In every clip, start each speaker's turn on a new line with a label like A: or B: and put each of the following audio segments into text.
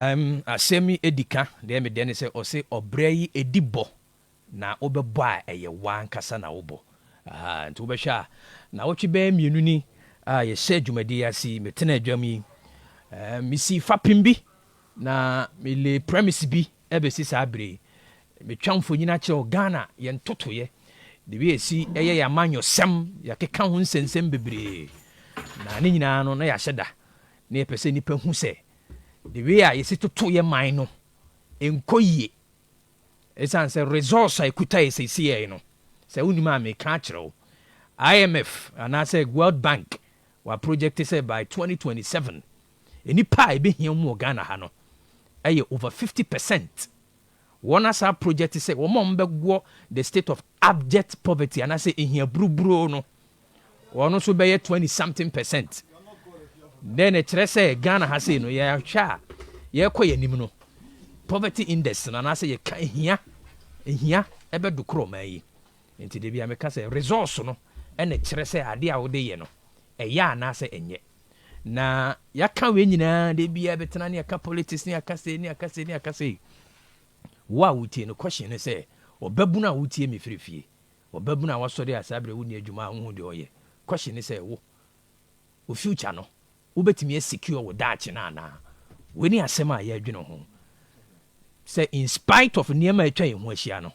A: Asemi edika de me de say ose obrayi edibo na obebo a eye wan kasa na wobo nti wobɛhwɛ na wotwe bɛɛ mienu ni yɛhyɛ adwumadi ase metena adwam yi mesi fapem bi na mele premise bi ɛbɛsi saa bere metwa mfonyina kyerɛ Ghana yɛntotoyɛ de bi esi ɛyɛ yɛ amanyɔsɛm yɛkeka ho nsɛnsɛm bebree na ne nyinaa no na yɛahyɛ da na yɛpɛ sɛ nnipa hu sɛ the way a yɛsi toto yɛ man no ɛnkɔ yie ɛsiane sɛ resource a ɛkuta yɛ sɛsiɛ no sɛ wonim a meka kyerɛ wo IMF anaasɛ World Bank wa project sɛ by 2027 nnipa a ɛbɛhia mu wɔ Ghana ha no ɛyɛ over 50%. Wɔn asa project sɛ wɔn a wɔbɛwɔ the state of abject poverty anaasɛ ehia buruburo no wɔn nso bɛyɛ 20-something%. Then ɛkyerɛ sɛ Ghana ha sei no yɛhwɛ a yɛkɔ yɛ anim no poverty index no anaasɛ yɛka ehia ɛbɛdo korɔ ɔman yi nti de bia meka sɛ resource no ɛna kyerɛ sɛ adeɛ a wode yɛ no ɛyɛ anaasɛ ɛnyɛ na yɛaka wei nyinaa de bia bɛtena ne yɛka politics ne yɛaka sei wo a wotie no question ne sɛ ɔbɛbunu a wotie me firi fie ɔbɛbunu a wasɔre a saa berɛ wo ne adwuma a wohu deɛ ɔyɛ question ne sɛ wo future no wobɛtumi asecure wo daakye no anaa wei ne asɛm a yɛadwene ho sɛ in spite of nneɛma a atwa yɛn ho ahyia no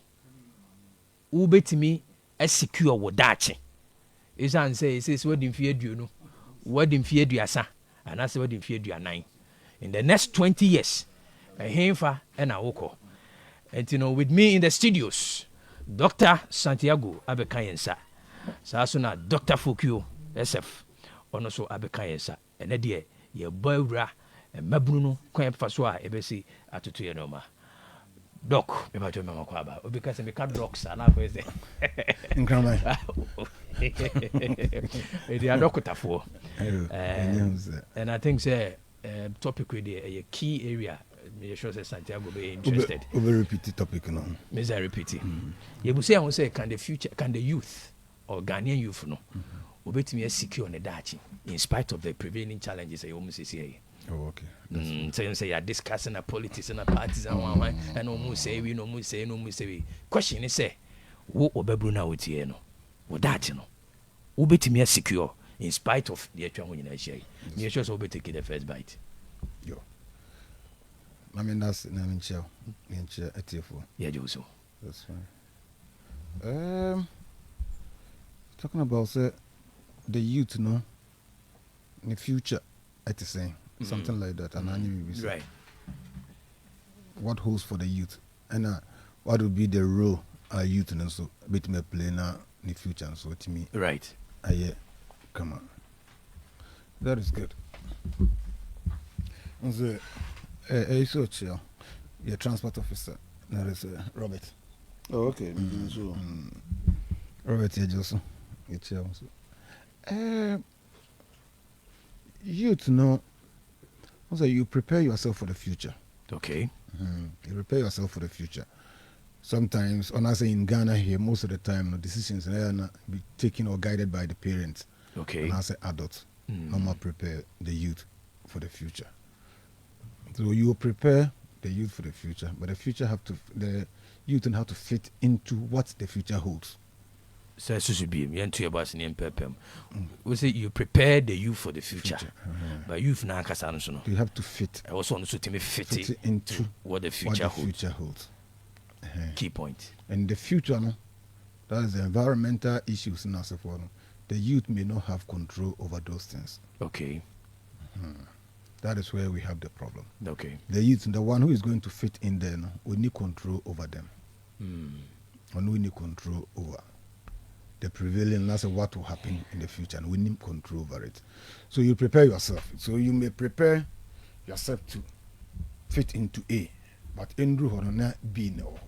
A: wobɛtumi asecure wo daakye ɛsiane sɛ ɛsɛ wadi mfeɛ aduonu wadi mfeɛ aduasa anaasɛ wadi mfeɛ aduanan in the next 20 years ɛhemfa ɛna wokɔ nti no with me in the studios Dr. Santiago abɛka yɛn nsa saa so na Dr. Fokuo SF ɔno so abɛka yɛn nsa ɛnɛ deɛ yɛbɔ awura mmabunu no kwan fa so a ɛbɛsi atoto yɛ nɔma doc mepatɔ mɛma kɔ aba obi ka sɛ meka docs anaa kɔɛ sɛ
B: nkrama
A: ɛde adɔkotafoɔ and I think sɛ topic with a key area me sure say Santiago be interested
B: over repeat the topic no
A: me say repeat you say I say can the youth or Ghanaian youth no obetimi secure on the dachi in spite of the prevailing challenges you almost see here.
B: Oh, okay.
A: Say you're discussing a politics and a parties and one and almost say we no say question is say wo obebru na wotie no wo dachi no obetimi secure in spite of the atwa ho nyina share me sure so obetake the first bite.
B: Yo. I mean that's chair ATF4.
A: Yeah, Joso.
B: That's fine. Talking about the youth, no, in the future, at the same something like that, and I knew
A: right.
B: What holds for the youth, and what would be the role youth and so bit me play now in the future, and so to me,
A: right.
B: Yeah, come on, that is good. And so, so chill. Your transport officer, that is Robert.
C: Oh, okay. So.
B: Robert Ejoso. Youth, no. Also, you prepare yourself for the future.
A: Okay.
B: You prepare yourself for the future. Sometimes, when I say in Ghana here, most of the time, the decisions are not be taken or guided by the parents.
A: Okay.
B: And I say adults, normal prepare the youth for the future. So you prepare the youth for the future, but the youth have to fit into what the future holds.
A: So should be we say you prepare the youth for the future. But youth now
B: you have to fit.
A: I also want to fit
B: into
A: what the future holds. Key point.
B: And the future, no, that is the environmental issues in us. The youth may not have control over those things.
A: Okay.
B: That is where we have the problem.
A: Okay.
B: The youth, the one who is going to fit in there, no, we need control over them. And we need control over the prevailing, that's what will happen in the future, and we need control over it. So you prepare yourself. So you may prepare yourself to fit into A, but in B, no.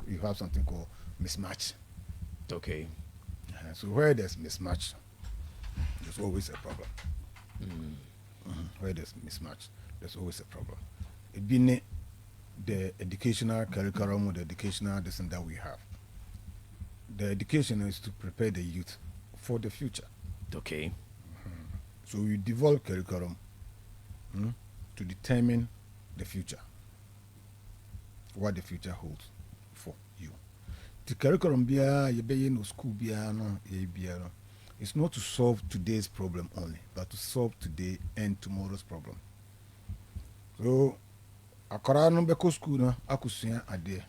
B: You have something called mismatch.
A: Okay.
B: So where there's mismatch, there's always a problem. Where there's mismatch, there's always a problem. It being the educational curriculum or the educational lesson that we have. The education is to prepare the youth for the future.
A: Okay.
B: So we develop curriculum to determine the future. What the future holds for you. The curriculum no school no it's not to solve today's problem only, but to solve today and tomorrow's problem. So akara no beko school no akusua ade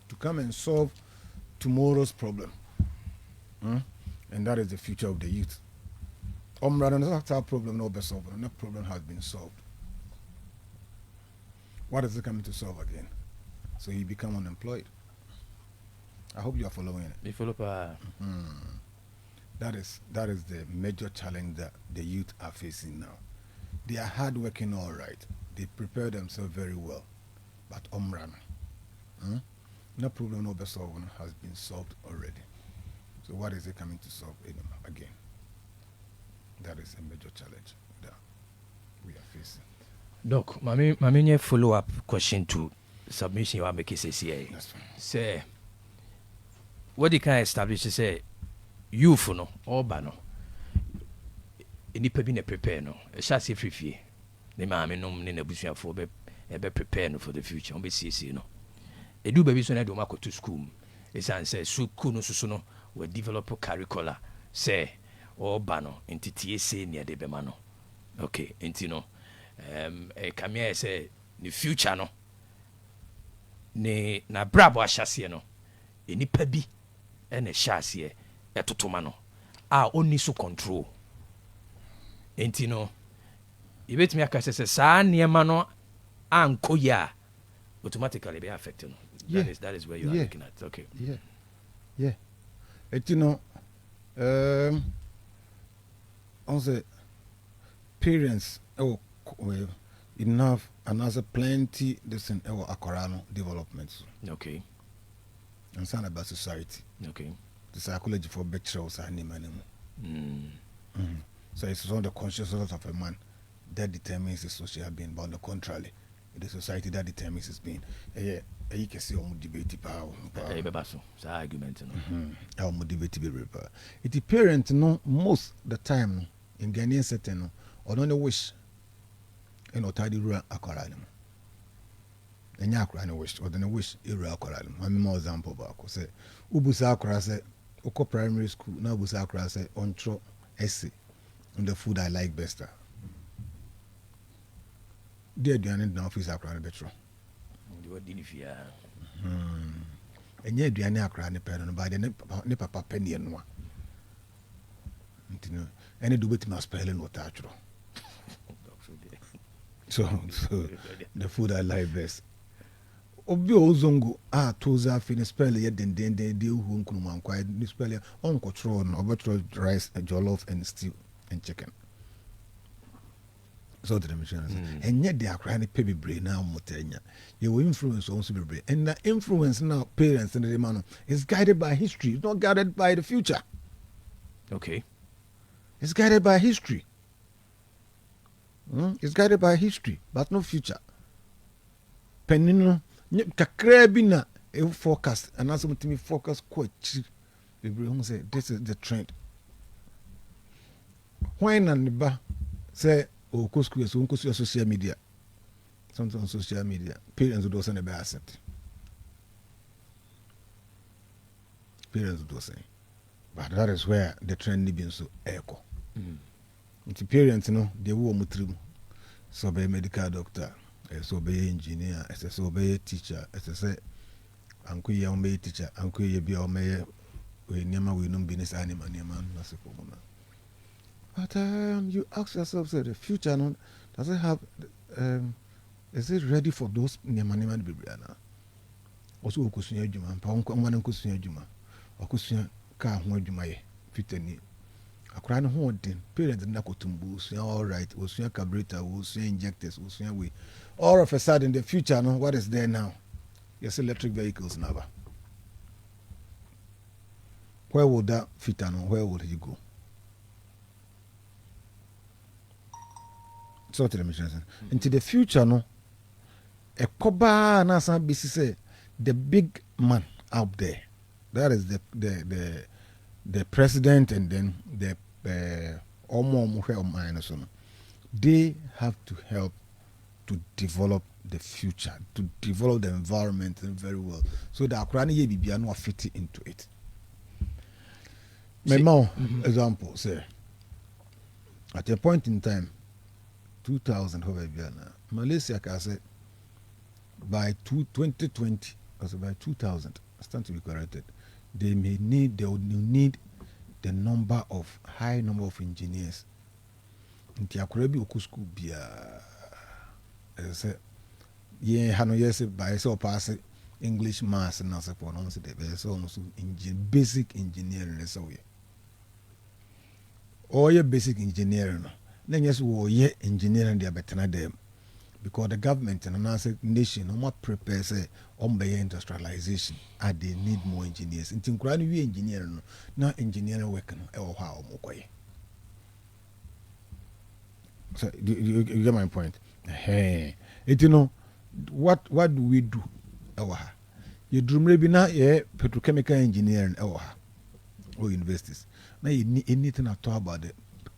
B: to come and solve tomorrow's problem. And that is the future of the youth. That's our problem no be solved. No problem has been solved. What is it coming to solve again? So you become unemployed. I hope you are following it.
A: You follow
B: That is the major challenge that the youth are facing now. They are hardworking, all right. They prepare themselves very well, but no problem no be solved has been solved already. So what is it coming to solve again? That is a major challenge that we are facing.
A: Doc, mami follow-up question to submission you are making CCA.
B: That's fine.
A: Say, what they can establish is say, youth no, oba no, nipa bi na prepare no, a shasi free. Ne maame nom ne nabusuafo be prepare no for the future. On be CCA no. Edu baby so na de omako to school. Esan say school no so no we develop curricula say oba no entitie say ne de be ma no. Okay, enti no kamia say the future no ne na brabo ahyase no enipa bi ene hyase etotoma no a oni so control enti no ibetimi akase se saa niema no anko ya automatically be affected no. That is where you are looking at. Okay.
B: Yeah. Also parents enough and also plenty this in our akorano developments.
A: Okay.
B: And some about society.
A: Okay.
B: The psychology for better was So it's on the consciousness of a man that determines his social being, but on the contrary, the society that determines his being. You can see how debate power.
A: Argument.
B: How debate be it the parent no most the time in Ghanaian setting or don't wish tidy rule akorano. And yakrano wish or then wish ira akorano. I'm more example back say ubusa akora say oko primary school now ubusa akora say ontro essay on the food I like best. Dear Diane na office akora betro. And yet, do I cry the parent by the papa penny and one? And do it must spell no touch. So the food I like best. Obio Zongo, Toza, finish spell yet, then they do whom come quiet, spell on control, or rice, jollof, and stew and chicken. So the machine, and yet they are crying a baby brain now, Motenya. You will influence also be brain, and the influence now parents and the man is guided by history, it's not guided by the future.
A: Okay,
B: it's guided by history. It's guided by history, but no future. Penino, kakrabina, a forecast, and also to me focus quite cheap. The brain say this is the trend. When and the bar say. Or social media. Sometimes on social media. Parents would also never accept. Parents would also say. But that is where the trend being so echo. The parents, they will mutrim. So be a medical doctor, so be an engineer, so be a teacher, say, Uncle young may teacher, Uncle ye be our mayor, we never will not be this animal, that's a problem. But you ask yourself, say, the future, does it have, is it ready for those Neman Bibliana? Also, Kusunya Juma, Pawan Kusunya Juma, or Kusunya Car, Jumaye, Fitani. A crown haunting, parents and Nakotumbu, all right, Usunya Cabrita, Usunya injectors, Usunya we. All of a sudden, the future, what is there now? Yes, electric vehicles never. Where would that fit? Where would he go? So to the mission into the future a koba na san bisi say the big man out there, that is the president, and then the they have to help to develop the future, to develop the environment very well, so that Akurani ye bibia no fit into it. My example, say, at a point in time, 2000, Malaysia can say by 2020, also by 2000, I stand to be corrected, they will need the high number of engineers. Nti Akura bi oku school bia say ye hano yes by so pass English maths na se for no se de be so basic engineering so we or ye basic engineering no na yes wo ye engineering dey betena dem, because the government and another nation no more prepare say on be industrialization and they need more engineers. Nti nkura no we engineering no na engineering work no e wo ha o mokoye. So you get my point. Hey, you know what do we do? You do maybe now petrochemical engineering or universities. Now you need anything at all about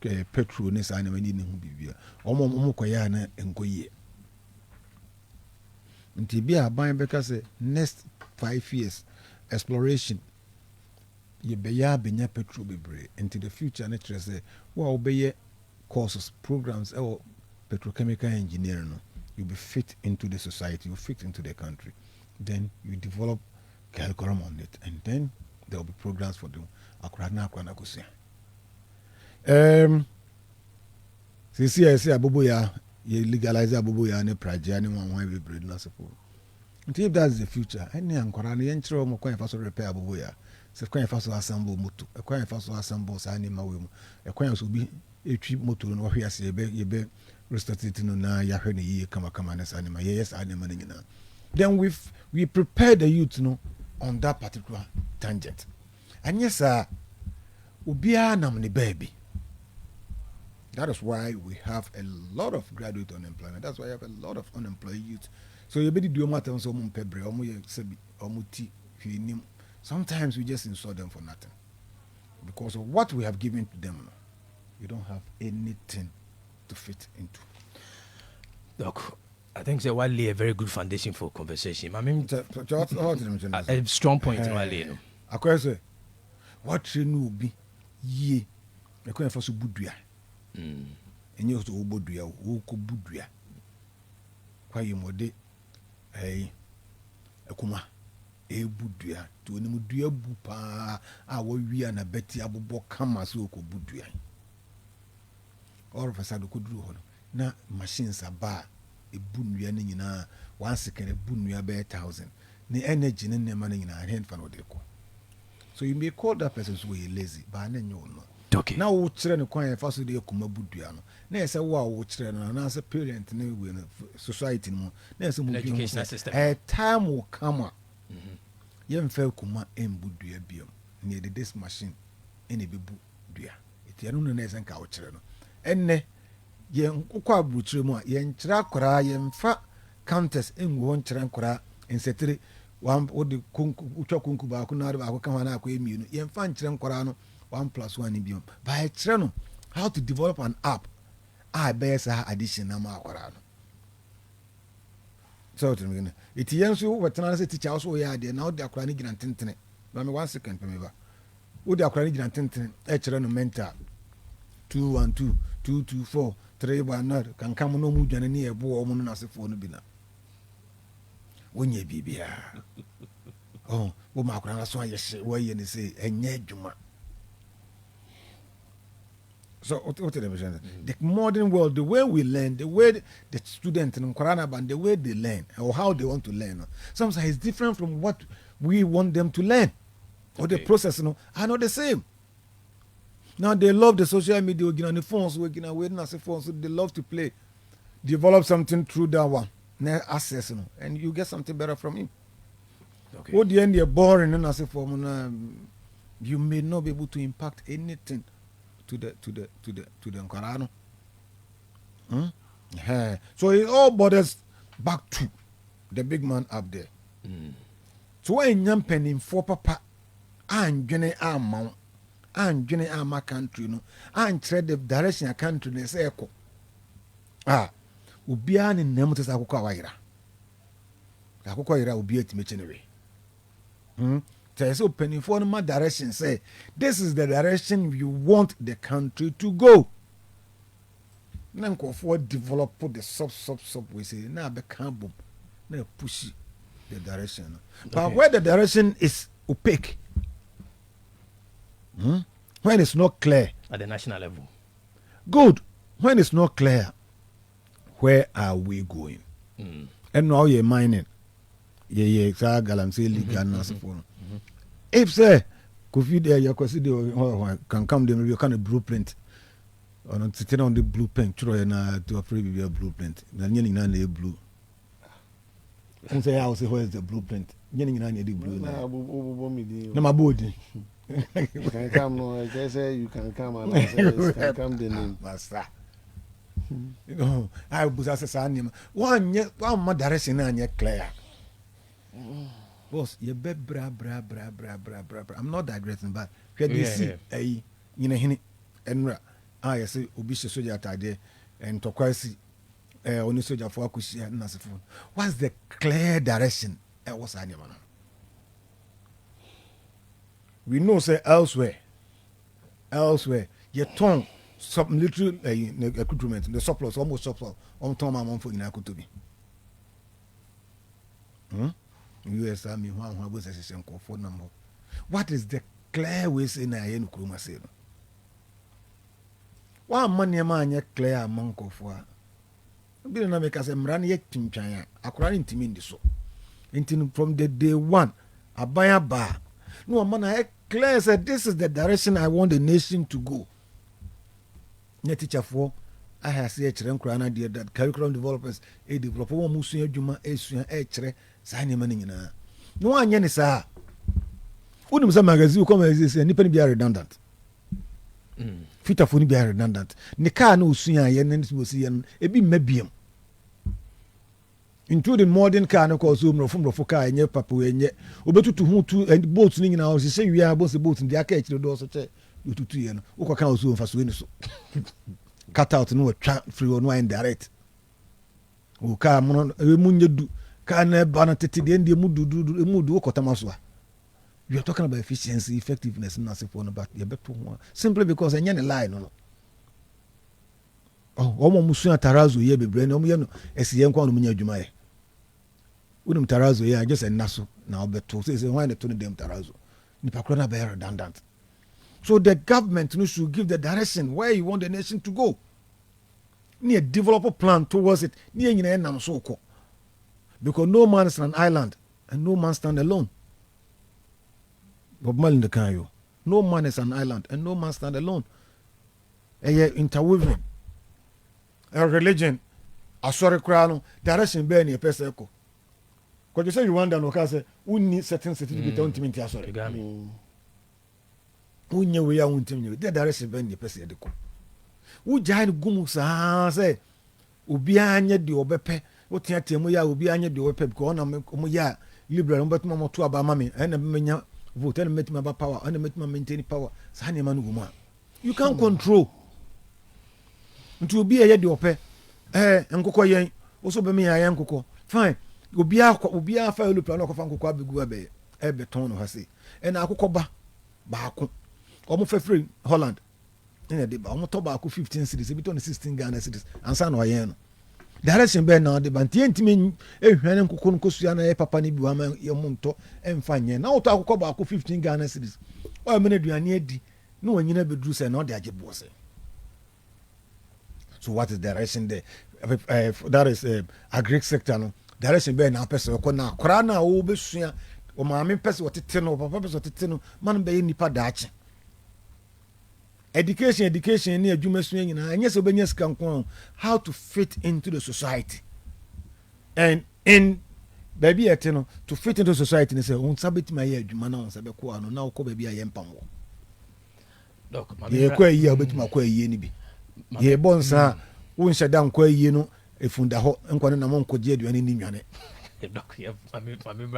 B: the petrol ne sa na mani ne hu bibia. Omo koya na enkoye. Nti bia ban beka say next 5 years exploration ye beya benya petrol bebre into the future na tre say wa obeye courses, programs, or petrochemical engineering, no, you'll be fit into the society, you fit into the country. Then you develop curriculum on it, and then there will be programs for them. See, Abubu ya, you legalize Abubu ya, ne praja, ne one way breed, not suppose. Until if that's the future, any Ankorani, entro, mo coin for repair Abubu ya. Se coin for assemble moto, a coin for assemble animal women, a coin will be a cheap motor no hwe ase ye be restarted no na ya hwe ne ye kama na sanima yes animal nyina. Then we prepare the youth no on that particular tangent, and yes obia nam ne baby. That is why we have a lot of graduate unemployment. That's why we have a lot of unemployed youth. So you better do matter so mum pebre omo ye sebi omo ti hwenim. Sometimes we just insult them for nothing because of what we have given to them. You don't have anything to fit into.
A: Look, I think that will lay a very good foundation for conversation. I mean, a strong point in Wale.
B: I question what you know be ye. I question for so buduya. And you also buduya, woko buduya. Kwa you mode, akuma, buduya. To ni muduya bupa. Awo wi na beti abubo kama so ko buduya. All of a sudden could do na machines are bar a bunya nina 1 second a bunya bear 1,000 the energy in the money in our hand for no deco. So you may call that person so lazy, but then you know.
A: Okay.
B: Now we train a quiet fast de kuma buduano. Never wow we train and as a parent in society more. There's some educational system. A time will come up. Yen fell kuma en buduya biom near this machine any bibu duya. It yanuna nes and couch. Enne yen kwa butre mu yen kira kora yen fa counters engu hon kira kora ensetire wan odi kunku utwa kunku ba ku na ba ku kan na akwa emienu yen fa kira kora no 1+1 biom by kira no how to develop an app be sa addition na ma kora no so to me it yen so wetana se teacher so ya de na odi akora ni gina tentene ba me 1 second pe me ba odi akora ni gina tentene kira no mental 212 224 319 kan kam no mu dwane ne ebo o mu no asefo no bi na wonye bibia oh wo ma akora so ayehye wo ye ne say enye adwuma. So what the modern world, the way we learn, the way the students in Quran band, the way they learn or how they want to learn, sometimes it's different from what we want them to learn. Or the process, are not the same. Now they love the social media, working on the phones, working on the phones, so they love to play, develop something through that one, access, and you get something better from him. Okay. What the end you're boring, and as a form, you may not be able to impact anything to the Quran. So it all borders back to the big man up there. So when young penny for papa and Jenny Armount and Jenny Arma country, and tread the direction a country is echo. Ubian in Nemotis Akukawaira. akokɔ yera obi atimi chenere so penifo no ma direction say this is the direction you want the country to go. Na nkɔfoɔ develop the sub we say na abɛka bom na push the direction. But where the direction is opaque, when it's not clear
A: at the national level,
B: good. When it's not clear, where are we going? And now you're mining. Yeah, galamsey league and nasifon. If say Kofi there, you can come there maybe kind of blueprint. On sitting on the blueprint, try na to a previous blueprint. Na nyeni na na blue. And say how say where is the blueprint? Nyeni na na the blue.
C: Na mi di.
B: Na mabodi.
C: You can come no, I say you can come and I say you can come the name.
B: Master. I was as a name. One more direction na clear. Boss, you be bra. I'm not digressing, but can you see a hini enra? I say Obishi Soja Tade and Tokwasi only Soja for Akushi and Nasifun. What's the clear direction? What's animal? We know say elsewhere, your tongue sub military accoutrement, the surplus, almost surplus, on Tom Amon for Inakutubi. US Army, one was a session for number. What is the clear way in a yen Kruma say? One money man yet clear monk of war. Bill na make us a run yet Timchaya, according to me so. From the day one, a buyer bar. No man I clear said this is the direction I want the nation to go. Net teacher for I have said that curriculum developers a developer one musu juma a sign money na. No one yen is a wouldn't some magazine come as a nippon be redundant. Fita for be redundant. Nika no suya yen will see and a be mebium. Including modern car no cause from Rofoka and your papa and yet obetu to who two and boats in our say we are both the boats in the arcade the doors you to 2 years. Uka can also for so cut out no free on wine direct. Uka mon munyedu can banateti the end mudu kotamaswa. You are talking about efficiency, effectiveness, and nothing for about your better one. Simply because I lie no. Oh, omo musu tarazo ye bebre na omo ye no esiye nkwa no munya adwuma ye. Unum tarazo ye just naso na obeto say why na to dem tarazo. Nipa kro na be redundant. So the government should give the direction where you want the nation to go. Near develop a plan towards it. Near nam so ko. Because no man is an island and no man stand alone. Bob Marley in the Kayo. No man is an island and no man stand alone. Interwoven. A religion, a sorry crown, direction bearing a pesco. Because you say you wonder, no, because we need certain certificate on Timothy. Sorry, we knew we are on Timothy. The direction bearing a pesco. We giant gumusa say, Ubianya di obepe, what Tiamuya, Ubianya di obepe, Gona, liberal, but Mamma to Abamami, and a mania vote and met my power, and met my maintaining power. Sani Manuma. You can't control. To be a yedi ope nkoko yen oso be me ayen nkoko fine obi a fa lu plan ko fa nkoko abegu abe e beton no hase e na akoko ba ko omo fa free Holland ina de ba omo to ba ko 15 cities e beton 16 Ghana cities ansa no ayen no direction be na de ba ntimi ehwane nkoko no kosua na e papa ni bi wa ma ye monto emfa nye na oto akoko ba ko 15 Ghana cities o me na duane adi no wanyina bedru se na o de agebo se. So what is the direction there? That is agric sector. No direction be na person ko na kora na o besua o maame person otete no papa person otete no man be nipa daache. Education ni adwuma sua nyina anya se obenya sika nko how to fit into the society. And in baby eteno to fit into society ni say on sabeti ma ye adwuma na on sabe ko ano na ko baby aye mpamwo.
A: Doc,
B: ye kwa yi obetima kwa yi ni bi. Ye bonsa won shada nkwa yie no efunda ho nkwa na mo nkogye aduane ni nwane.
A: Doc,